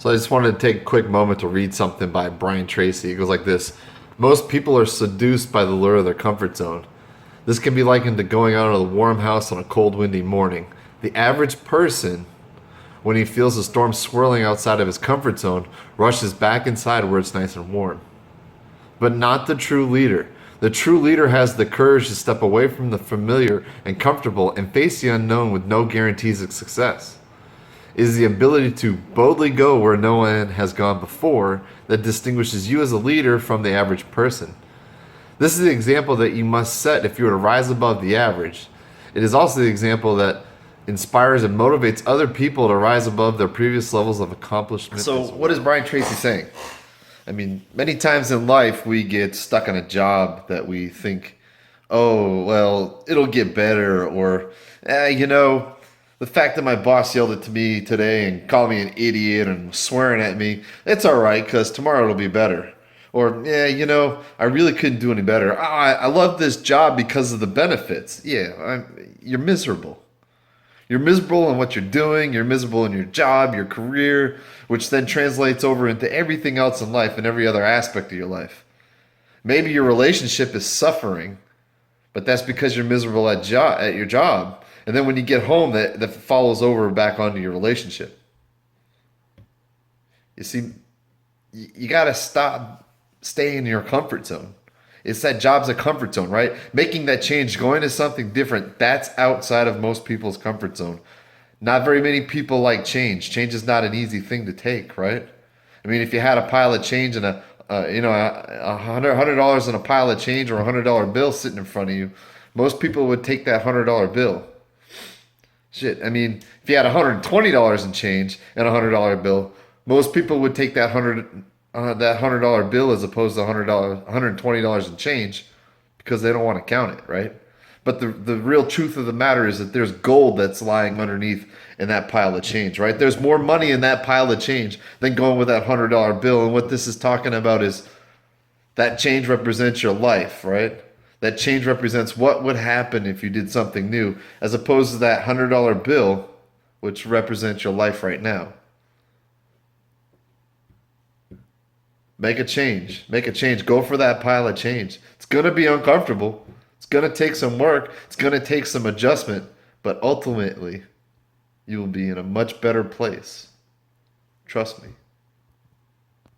So I just wanted to take a quick moment to read something by Brian Tracy. It goes like this. Most people are seduced by the lure of their comfort zone. This can be likened to going out of the warm house on a cold, windy morning. The average person, when he feels a storm swirling outside of his comfort zone, rushes back inside where it's nice and warm. But not the true leader. The true leader has the courage to step away from the familiar and comfortable and face the unknown with no guarantees of success. It is the ability to boldly go where no one has gone before that distinguishes you as a leader from the average person. This is the example that you must set if you are to rise above the average. It is also the example that inspires and motivates other people to rise above their previous levels of accomplishment. So what is Brian Tracy saying? I mean, many times in life we get stuck on a job that we think, oh, well, it'll get better, or, the fact that my boss yelled at me today and called me an idiot and swearing at me, it's all right because tomorrow it'll be better. Or, I really couldn't do any better. I love this job because of the benefits. You're miserable. You're miserable in what you're doing. You're miserable in your job, your career, which then translates over into everything else in life and every other aspect of your life. Maybe your relationship is suffering, but that's because you're miserable at your job. And then when you get home, that follows over back onto your relationship. You see, you got to stop staying in your comfort zone. It's that job's a comfort zone, right? Making that change, going to something different, that's outside of most people's comfort zone. Not very many people like change. Change is not an easy thing to take, right? I mean, if you had a pile of change and $100 in a pile of change or $100 bill sitting in front of you, most people would take that $100 bill. Shit, I mean, if you had $120 in change and a $100 bill, most people would take that $100 bill as opposed to $120 in change because they don't want to count it, right? But the real truth of the matter is that there's gold that's lying underneath in that pile of change, right? There's more money in that pile of change than going with that $100 bill. And what this is talking about is that change represents your life, right? That change represents what would happen if you did something new, as opposed to that $100 bill, which represents your life right now. Make a change. Make a change. Go for that pile of change. It's going to be uncomfortable. It's going to take some work. It's going to take some adjustment. But ultimately, you will be in a much better place. Trust me.